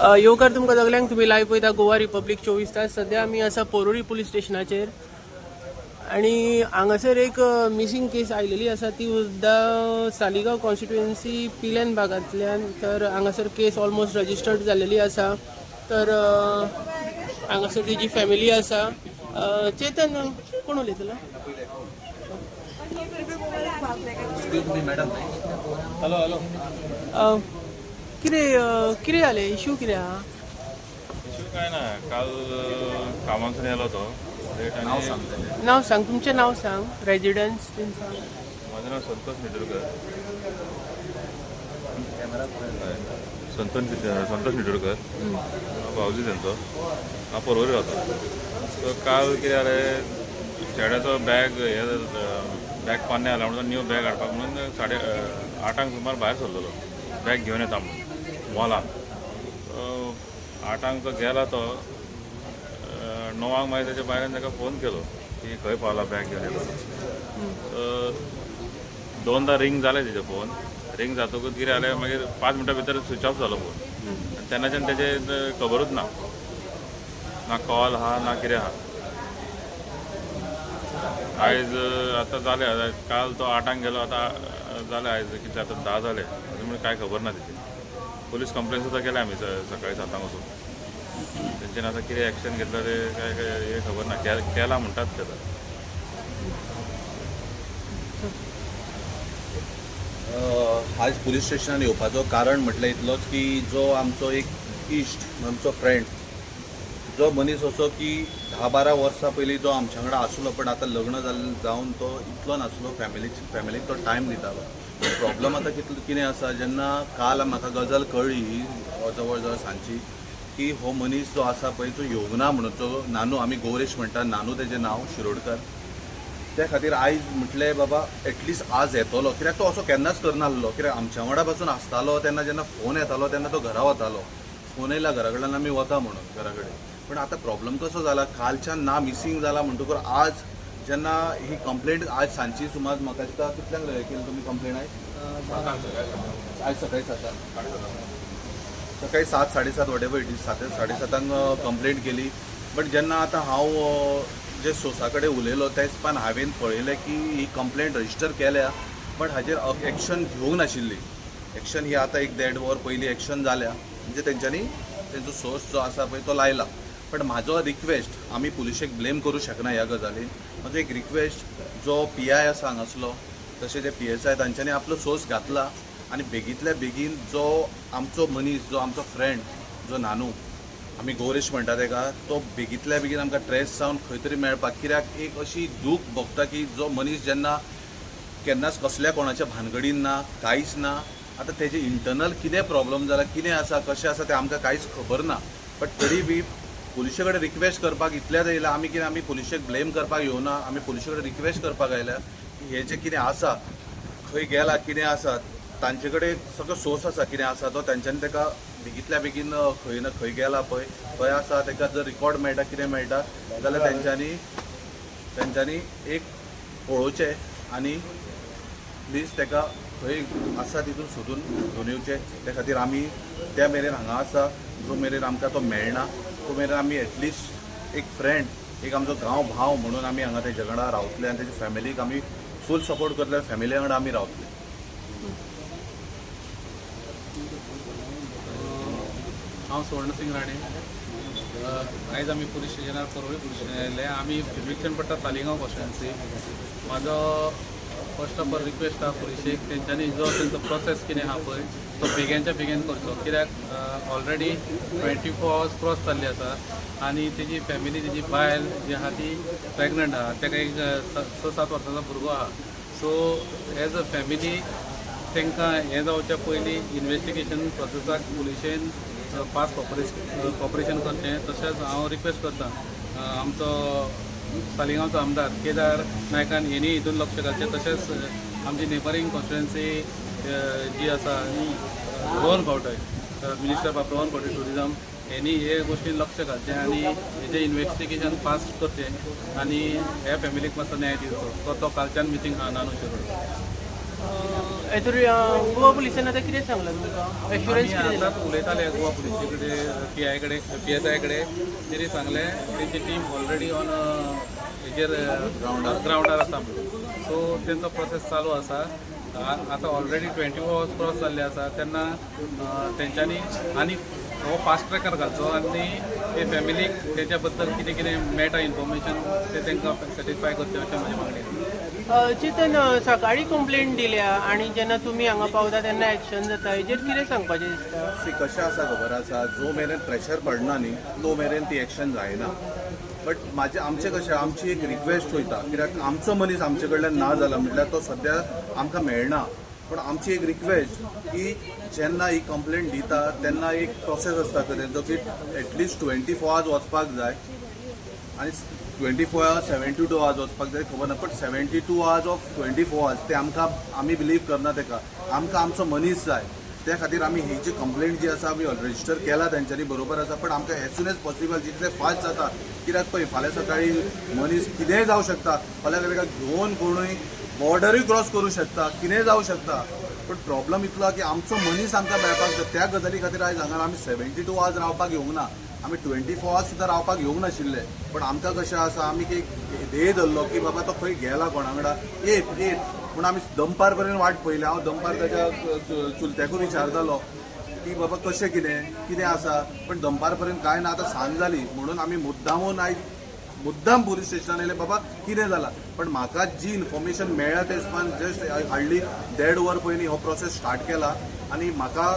येवकार तुमकां सगल्यांक तुम्ही लायव्ह पळयता गोवा रिपब्लीक 24 तास. सध्या आमी आसा पोरोरी पुलीस स्टेशनाचेर आणि हांगासर एक मिसींग केस आयलेली आसा. ती सुद्दां सालिगांव कॉन्स्टिट्युएन्सी पिलेन भागांतल्यान. तर हांगासर केस ऑलमोस्ट रजिस्टर्ड जाल्लेली आसा. तर हांगासर तेजी फॅमिली आसा. चेतन कोण उलयतलो? Hello hello. कितें जालें? इश्यू कितें आहा? इश्यू काय ना, काल कामांसून येलो तो लेट आणि नाव सांग, तुमचें नाव सांग, रेजिडन्स बीन सांग. माझं नाव संतोष निटुरकर. संतोष निटुरकर भाऊजी त्यांचो. हांव परवरी रावता. सो काल कितें जालें, चेड्याचो बॅग पान्ने आला म्हणून न्यू बॅग हाडपाक म्हणून 8:30 सुमार भायर सरलेलो बॅग घेवन येता म्हणून मॉलान. 8:00 तो गेला. तो 9:00 मागीर तेच्या बायलान ताका फोन केलो की खंय पावला बॅग घेवन येता. दोनदा रिंग जाले तेजे फोन. रिंग जातकूच कितें जालें, मागीर 5 मिनटां भितर स्विच ऑफ जालो फोन. आनी तेन्नाच्यान तेजे खबरूच ना कॉल आहा ना कितें आहा. आयज आतां जालें, काल तो 8:00 गेलो, आतां जालें आयज कितें आतां 10 जाले अजून म्हणून कांय खबर ना तेची. पोलीस कंप्लेन सुद्दां केल्या आमी सकाळी 7:00 वचून. तेंच्यानी आतां कितें एक्शन घेतलं ते काय हे खबर ना. केला म्हणटात ते. आज पुलीस स्टेशनान येवपाचो कारण म्हटल्यार इतलोच की जो आमचो एक इश्ट, आमचो फ्रेंड, जो मनीस असो की 10-12 वर्सां पयलीं जो आमच्या वांगडा आसलो, पण आतां लग्न जावन तो इतलो नासलो. फॅमिलीक तो टायम दितालो. प्रॉब्लम आतां कितें आसा, जेन्ना काल म्हाका गजाल कळ्ळी जवळ जवळ सांजची, की हो मनीस जो आसा पळय तो येवंक ना म्हणून. तो नानू, आमी गौरेश म्हणटा, नानू तेजें नांव, शिरोडकर. त्या खातीर आयज म्हटलें बाबा एटलिस्ट आज येतलो, कित्याक तो असो केन्नाच करनासलो. कित्याक आमच्या वांगडा पासून आसतालो तेन्ना जेन्ना फोन येतालो तेन्ना तो घरा वतालो. फोन येयला घरा कडल्यान आमी वता म्हणून घरा कडेन. पण आतां प्रॉब्लम कसो जाला, कालच्यान ना मिसींग जाला म्हणटकूर आज जेन्ना ही कंप्लेंट आज सांजची सुमार म्हाका दिसता कितल्यांक केली तुमी कंप्लेंट? आज सकाळी 7:30 वॉटेवर इट इज, 7:30 कंप्लेंट केली. बट जेन्ना आतां हांव जे सोर्सा कडेन उलयलो तेच पान हांवें पळयलें की ही कंप्लेंट रजिस्टर केल्या, बट हाजेर एक्शन घेवंक नाशिल्ली. एक्शन ही आतां 1-1.5 वर पयलीं एक्शन जाल्या, म्हणजे तेंच्यांनी तेंचो सोर्स जो आसा पळय तो लायला. बट म्हाजो रिक्वेस्ट, आमी पुलिशेक ब्लेम करूं शकना ह्या गजालीन. म्हाजो एक रिक्वेस्ट, जो PI आसा हांगासलो, तशें जे PSI तांच्यांनी आपलो सोर्स घातला आनी बेगींतल्या बेगीन जो आमचो मनीस, जो आमचो फ्रेंड, जो नानू, आमी गौरेश म्हणटा तेका, तो बेगींतल्या बेगीन आमकां ट्रेस जावन खंय तरी मेळपाक. कित्याक एक अशी दूख भोगता की जो मनीस जेन्ना केन्नाच कसल्या कोणाच्या भानगडीन ना, कांयच ना. आतां तेजे इंटरनल कितें प्रॉब्लम जाला, कितें आसा, कशें आसा तें आमकां कांयच खबर ना. बट तरी बी पुलिशे कडेन रिक्वेस्ट करपाक इतल्याच येयला. आमी कितें, आमी पुलिशेक ब्लेम करपाक येवना. आमी पुलिशे कडेन रिक्वेस्ट करपाक आयल्या की हे जें कितें आसा, खंय गेला, कितें आसा, तांचे कडेन सगळो सोर्स आसा कितें आसा तो. तांच्यांनी ताका बेगींतल्या बेगीन खंय ना खंय गेला पळय, खंय आसा, ताका जर रिकॉर्ड मेळटा, कितें मेळटा जाल्यार तेंच्यांनी एक पळोवचें आनी प्लीज ताका खंय आसा तितून सोदून घेवन येवचें. त्या खातीर आमी त्या मेरेन हांगा आसा. जो मेरेन आमकां तो मेळना तो मेरेन आमी एटलिस्ट एक फ्रेंड, एक आमचो गांव भाव म्हणून आमी हांगा तेजे वांगडा रावतले आनी तेजे फॅमिलीक आमी फूल सपोर्ट करतले. फॅमिली वांगडा आमी रावतले. हांव स्वर्ण सिंग राणे. आयज आमी पुलीस स्टेशनार, परवरी पुलीस स्टेशन आयिल्ले. आमी फिमेक्शन पडटा सालिगांव कॉन्स्टिट्युएन्सी. म्हाजो फर्स्ट ऑफ ऑल रिक्वेस्ट आहा पुलिशेक, तेंच्यांनी जो तेंचो प्रोसेस कितें आहा पळय तो बेगीनच्या बेगीन करचो. कित्याक ऑलरेडी 24 hours क्रॉस जाल्ली आसा आनी तेजी फॅमिली, तेजी बायल जी आहा ती प्रेग्नंट आहा. ताका एक 6-7 वर्सांचो भुरगो आहा. सो एज अ फॅमिली तांकां हें जावच्या पयलीं इन्वेस्टिगेशन प्रोसेसाक पुलिशेन फास्ट कॉपरेशन करचें. तशेंच हांव रिक्वेस्ट करतां आमचो सालिगांवचो आमदार केदार नायकान हेणी हितून लक्ष घालचें. तशेंच आमची नेबरींग कॉन्स्टिट्युएन्सी जी आसा रोहन खंवटोय, मिनिस्टर ऑफ रोहन खंवटोय टुरिझम, हेणी हे गोश्टीन लक्ष घालचें आनी हेजें इन्वेस्टिगेशन फास्ट करचें आनी ह्या फॅमिलीक मातसो न्याय दिवचो. तो कालच्यान मिटींग आहा नानू शिरोड. हेतूर गोवा पुलिसांनी आतां कितें सांगलां तुमकां एश्युरन्स आमी कितें दिला आतांच उलयताले गोवा पुलिसे कडेन PSI कडेन तेणी सांगलें तेंची टीम ऑलरेडी ऑन हेजेर ग्रावंडार आसा म्हणून. सो तेंचो प्रोसेस चालू आसा. आतां ऑलरेडी 24 hours क्रॉस जाल्ले आसा तेन्ना तेंच्यांनी आनी हो फास्ट ट्रॅकर घालचो आनी ते फॅमिलीक तेच्या बद्दल कितें कितें मेळटा इन्फॉर्मेशन ते तांकां सॅटिस्फाय करचें अशें म्हजें मागणें. चेतन सकाळी कंप्लेंट दिल्या आनी जेन्ना तुमी हांगा पावता तेन्ना एक्शन जाता हेजेर कितें सांगपाचें दिसता? सी कशें आसा खबर आसा, जो मेरेन प्रेशर पडना न्ही तो मेरेन ती एक्शन जायना. बट आमचें कशें, आमची एक रिक्वेस्ट वयता, कित्याक आमचो मनीस आमचे कडल्यान ना जाला म्हटल्यार तो सद्या आमकां मेळना. पण आमची एक रिक्वेस्ट की जेन्ना ही कंप्लेंट दिता तेन्ना एक प्रोसेस आसता तेंचो की एटलिस्ट 24 hours वचपाक जाय आनी 24 hours 72 hours वचपाक जाय खबर ना. बट 72 hours ऑफ 24 hours ते आमी बिलीव करना तेका. आमकां आमचो मनीस जाय. त्या खातीर आमी ही जी कंप्लेंट जी आसा आमी रजिस्टर केला तेंच्यांनी बरोबर आसा. पण आमकां एज सून एज पॉसिबल जितलें फास्ट जाता, कित्याक पळय फाल्यां सकाळी मनीस कितेंय जावं शकता. फाल्यां ताका घेवन कोणूय बॉर्डरूय क्रॉस करूं शकता, कितेंय जावं शकता. पण प्रॉब्लम इतलो की आमचो मनीस आमकां मेळपाक जाय. त्या गजाली खातीर आयज हांगा आमी 72 hours रावपाक येवंक ना. आमी 24 hours सुद्दां रावपाक येवंक नाशिल्ले. पण आमकां कशें आसा, आमी एक ध्येय धरलो की बाबा तो खंय गेला कोणा वांगडा येत. पूण आमी दनपार पर्यंत वाट पयली. हांव दनपार ताच्या चुलत्याकूय विचारतालो की बाबा कशें कितें आसा. पण दनपार पर्यंत कांय ना. आतां सांज जाली म्हणून आमी मुद्दाम पुलीस स्टेशनान येयले बाबा कितें जालां. पण म्हाका जी इन्फॉर्मेशन मेळ्ळ्या ते हिसपान जस्ट हार्डली 1.5 वर पयलीं हो प्रोसेस स्टार्ट केला. आनी म्हाका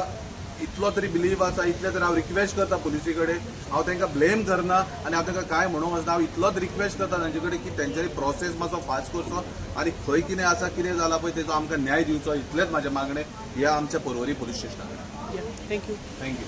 इतलो तरी बिलीव आसा, इतले तरी हांव रिक्वेस्ट करता पुलिसी कडेन. हांव तांकां ब्लेम करना आनी हांव तांकां कांय म्हणूंक वचना. हांव इतलोच रिक्वेस्ट करता तांचे कडेन की तेंच्यांनी प्रोसेस मातसो फास्ट करचो आनी खंय कितें आसा, कितें जाला पळय तेजो आमकां न्याय दिवचो. इतलेंच म्हाजें मागणें ह्या आमच्या पर्वरी पुलीस स्टेशनाक. थँक्यू. थँक्यू.